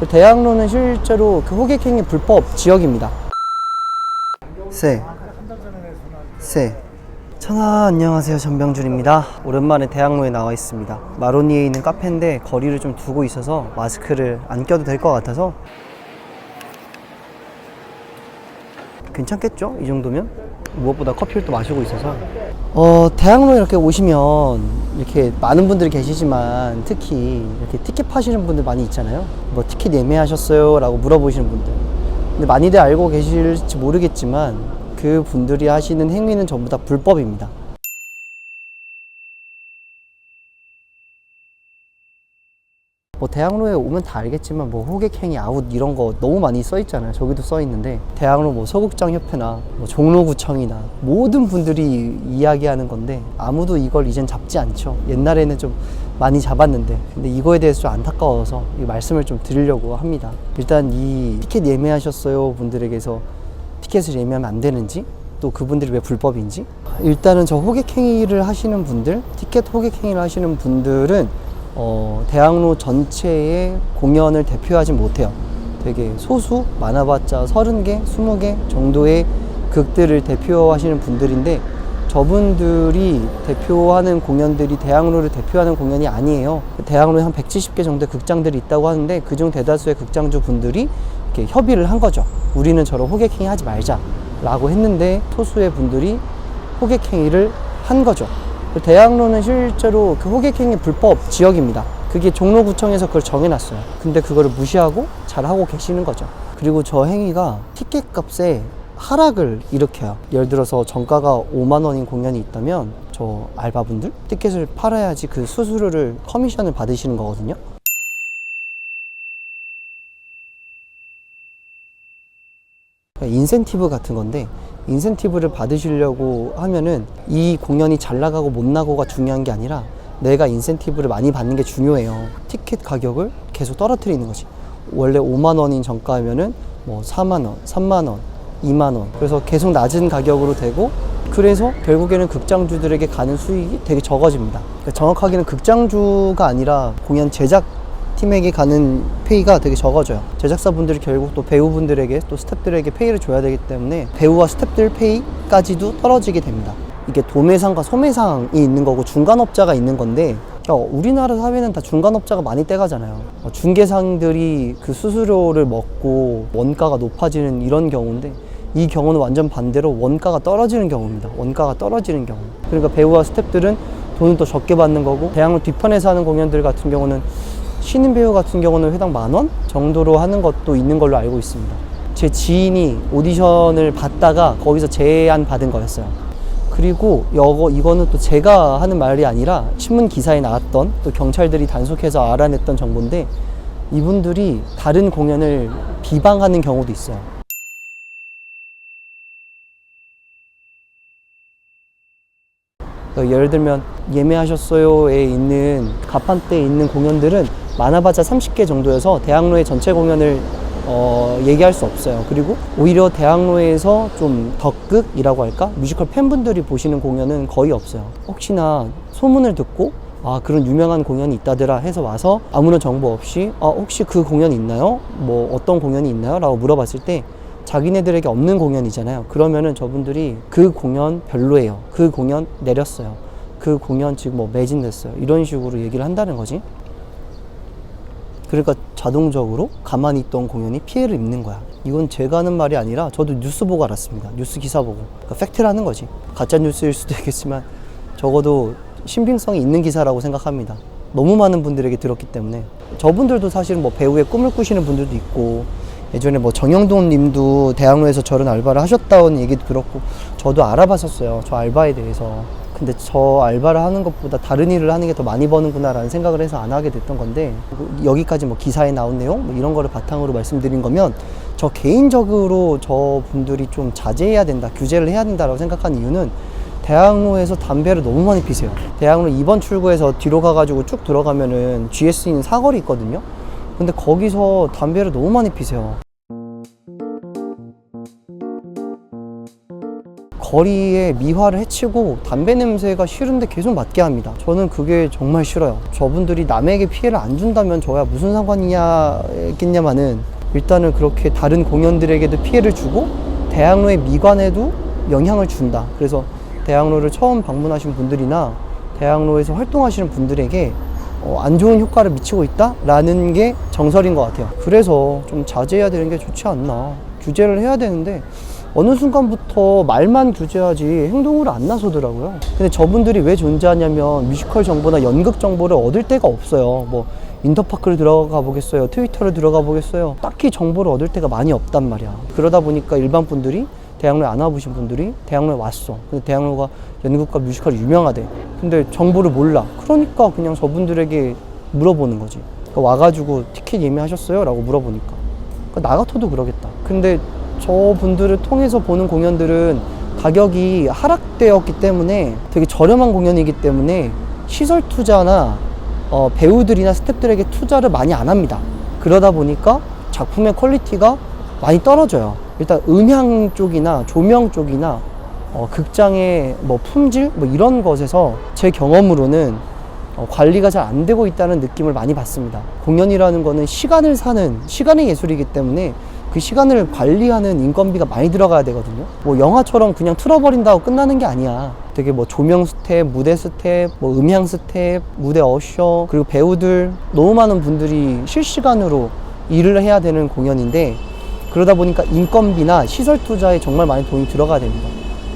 대학로는 실제로 그 호객행위 불법 지역입니다. 천하 안녕하세요, 전병준입니다. 오랜만에 대학로에 나와 있습니다. 마로니에 있는 카페인데 거리를 좀 두고 있어서 마스크를 안 껴도 될 것 같아서 괜찮겠죠? 이 정도면? 무엇보다 커피를 또 마시고 있어서 대학로에 이렇게 오시면 이렇게 많은 분들이 계시지만 특히 이렇게 티켓 파시는 분들 많이 있잖아요. 뭐 티켓 예매하셨어요? 라고 물어보시는 분들. 근데 많이들 알고 계실지 모르겠지만 그 분들이 하시는 행위는 전부 다 불법입니다. 뭐 대학로에 오면 다 알겠지만 뭐 호객행위 아웃 이런 거 너무 많이 써 있잖아요. 저기도 써 있는데 대학로 뭐 소극장 협회나 뭐 종로구청이나 모든 분들이 이야기하는 건데 아무도 이걸 이젠 잡지 않죠. 옛날에는 좀 많이 잡았는데 근데 이거에 대해서 좀 안타까워서 이 말씀을 좀 드리려고 합니다. 일단 이 티켓 예매하셨어요 분들에게서 티켓을 예매하면 안 되는지, 또 그분들이 왜 불법인지, 일단은 저 호객행위를 하시는 분들, 티켓 호객행위를 하시는 분들은 대학로 전체의 공연을 대표하지 못해요. 되게 소수, 많아봤자 30개, 20개 정도의 극들을 대표하시는 분들인데 저분들이 대표하는 공연들이 대학로를 대표하는 공연이 아니에요. 대학로에 한 170개 정도의 극장들이 있다고 하는데 그중 대다수의 극장주 분들이 이렇게 협의를 한 거죠. 우리는 저런 호객행위 하지 말자 라고 했는데 소수의 분들이 호객행위를 한 거죠. 대학로는 실제로 그 호객행위 불법 지역입니다. 그게 종로구청에서 그걸 정해놨어요. 근데 그거를 무시하고 잘하고 계시는 거죠. 그리고 저 행위가 티켓 값에 하락을 일으켜요. 예를 들어서 정가가 5만 원인 공연이 있다면 저 알바분들 티켓을 팔아야지 그 수수료를 커미션을 받으시는 거거든요. 인센티브 같은 건데 인센티브를 받으시려고 하면은 이 공연이 잘 나가고 못 나가고가 중요한 게 아니라 내가 인센티브를 많이 받는 게 중요해요. 티켓 가격을 계속 떨어뜨리는 거지. 원래 5만 원인 정가면은 뭐 4만 원, 3만 원, 2만 원. 그래서 계속 낮은 가격으로 되고 그래서 결국에는 극장주들에게 가는 수익이 되게 적어집니다. 그러니까 정확하게는 극장주가 아니라 공연 제작 팀에게 가는 페이가 되게 적어져요. 제작사분들이 결국 또 배우분들에게 또 스태프들에게 페이를 줘야 되기 때문에 배우와 스태프들 페이까지도 떨어지게 됩니다. 이게 도매상과 소매상이 있는 거고 중간업자가 있는 건데 우리나라 사회는 다 중간업자가 많이 떼가잖아요. 중개상들이 그 수수료를 먹고 원가가 높아지는 이런 경우인데 이 경우는 완전 반대로 원가가 떨어지는 경우입니다. 원가가 떨어지는 경우. 그러니까 배우와 스태프들은 돈을 더 적게 받는 거고 대학로 뒤편에서 하는 공연들 같은 경우는 신인 배우 같은 경우는 회당 10,000원 정도로 하는 것도 있는 걸로 알고 있습니다. 제 지인이 오디션을 받다가 거기서 제안 받은 거였어요. 그리고 이거는 또 제가 하는 말이 아니라 신문 기사에 나왔던 또 경찰들이 단속해서 알아냈던 정보인데 이분들이 다른 공연을 비방하는 경우도 있어요. 예를 들면 예매하셨어요에 있는 가판대에 있는 공연들은 많아봤자 30개 정도여서 대학로의 전체 공연을 얘기할 수 없어요. 그리고 오히려 대학로에서 좀 덕극이라고 할까? 뮤지컬 팬분들이 보시는 공연은 거의 없어요. 혹시나 소문을 듣고 그런 유명한 공연이 있다더라 해서 와서 아무런 정보 없이 혹시 그 공연 있나요? 뭐 어떤 공연이 있나요? 라고 물어봤을 때 자기네들에게 없는 공연이잖아요. 그러면은 저분들이 그 공연 별로예요. 그 공연 내렸어요. 그 공연 지금 뭐 매진됐어요. 이런 식으로 얘기를 한다는 거지. 그러니까 자동적으로 가만히 있던 공연이 피해를 입는 거야. 이건 제가 하는 말이 아니라 저도 뉴스 보고 알았습니다. 뉴스 기사 보고. 그러니까 팩트라는 거지. 가짜 뉴스일 수도 있겠지만 적어도 신빙성이 있는 기사라고 생각합니다. 너무 많은 분들에게 들었기 때문에. 저분들도 사실은 뭐 배우의 꿈을 꾸시는 분들도 있고 예전에 뭐 정영돈 님도 대학로에서 저런 알바를 하셨다는 얘기도 들었고 저도 알아봤었어요. 저 알바에 대해서. 근데 저 알바를 하는 것보다 다른 일을 하는 게 더 많이 버는구나 라는 생각을 해서 안 하게 됐던 건데 여기까지 뭐 기사에 나온 내용 뭐 이런 거를 바탕으로 말씀드린 거면 저 개인적으로 저 분들이 좀 자제해야 된다, 규제를 해야 된다라고 생각하는 이유는 대학로에서 담배를 너무 많이 피세요. 대학로 2번 출구에서 뒤로 가가지고 쭉 들어가면은 GS 있는 사거리 있거든요. 근데 거기서 담배를 너무 많이 피세요. 거리에 미화를 해치고 담배 냄새가 싫은데 계속 맡게 합니다. 저는 그게 정말 싫어요. 저분들이 남에게 피해를 안 준다면 저야 무슨 상관이냐겠냐마는 일단은 그렇게 다른 공연들에게도 피해를 주고 대학로의 미관에도 영향을 준다. 그래서 대학로를 처음 방문하신 분들이나 대학로에서 활동하시는 분들에게 안 좋은 효과를 미치고 있다라는 게 정설인 것 같아요. 그래서 좀 자제해야 되는 게 좋지 않나. 규제를 해야 되는데 어느 순간부터 말만 규제하지 행동으로 안 나서더라고요. 근데 저분들이 왜 존재하냐면 뮤지컬 정보나 연극 정보를 얻을 데가 없어요. 뭐 인터파크를 들어가 보겠어요, 트위터를 들어가 보겠어요. 딱히 정보를 얻을 데가 많이 없단 말이야. 그러다 보니까 일반 분들이 대학로에 안 와보신 분들이 대학로에 왔어. 근데 대학로가 연극과 뮤지컬이 유명하대. 근데 정보를 몰라. 그러니까 그냥 저분들에게 물어보는 거지. 그러니까 와가지고 티켓 예매하셨어요? 라고 물어보니까. 그러니까 나 같아도 그러겠다. 근데 저분들을 통해서 보는 공연들은 가격이 하락되었기 때문에 되게 저렴한 공연이기 때문에 시설 투자나 배우들이나 스태프들에게 투자를 많이 안 합니다. 그러다 보니까 작품의 퀄리티가 많이 떨어져요. 일단 음향 쪽이나 조명 쪽이나 극장의 뭐 품질 뭐 이런 것에서 제 경험으로는 관리가 잘 안 되고 있다는 느낌을 많이 받습니다. 공연이라는 거는 시간을 사는 시간의 예술이기 때문에 그 시간을 관리하는 인건비가 많이 들어가야 되거든요. 뭐 영화처럼 그냥 틀어버린다고 끝나는 게 아니야. 되게 뭐 조명 스텝, 무대 스텝, 뭐 음향 스텝, 무대 어셔, 그리고 배우들 너무 많은 분들이 실시간으로 일을 해야 되는 공연인데 그러다 보니까 인건비나 시설 투자에 정말 많이 돈이 들어가야 됩니다.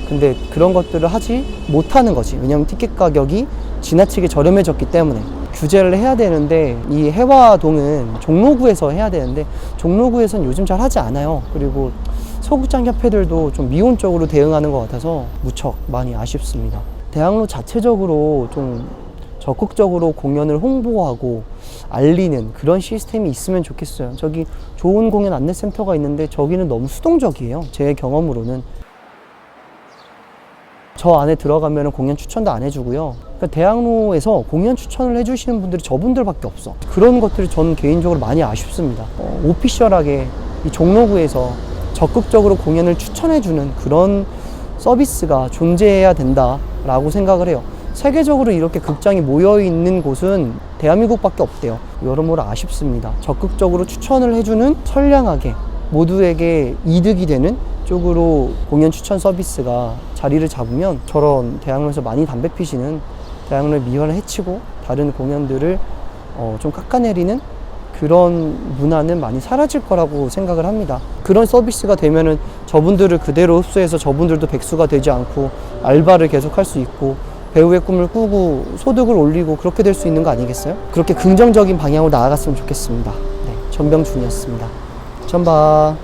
근데 그런 것들을 하지 못하는 거지. 왜냐면 티켓 가격이 지나치게 저렴해졌기 때문에 규제를 해야 되는데 이 해화동은 종로구에서 해야 되는데 종로구에서는 요즘 잘 하지 않아요. 그리고 소극장 협회들도 좀 미온적으로 대응하는 것 같아서 무척 많이 아쉽습니다. 대학로 자체적으로 좀 적극적으로 공연을 홍보하고 알리는 그런 시스템이 있으면 좋겠어요. 저기 좋은 공연 안내센터가 있는데 저기는 너무 수동적이에요. 제 경험으로는. 저 안에 들어가면 공연 추천도 안 해주고요. 그러니까 대학로에서 공연 추천을 해주시는 분들이 저분들밖에 없어. 그런 것들이 저는 개인적으로 많이 아쉽습니다. 오피셜하게 이 종로구에서 적극적으로 공연을 추천해주는 그런 서비스가 존재해야 된다라고 생각을 해요. 세계적으로 이렇게 극장이 모여있는 곳은 대한민국밖에 없대요. 여러모로 아쉽습니다. 적극적으로 추천을 해주는 선량하게 모두에게 이득이 되는 쪽으로 공연 추천 서비스가 자리를 잡으면 저런 대학로에서 많이 담배 피시는 대학로의 미화를 해치고 다른 공연들을 좀 깎아내리는 그런 문화는 많이 사라질 거라고 생각을 합니다. 그런 서비스가 되면은 저분들을 그대로 흡수해서 저분들도 백수가 되지 않고 알바를 계속 할 수 있고 배우의 꿈을 꾸고 소득을 올리고 그렇게 될 수 있는 거 아니겠어요? 그렇게 긍정적인 방향으로 나아갔으면 좋겠습니다. 네, 전병준이었습니다. 전 봐.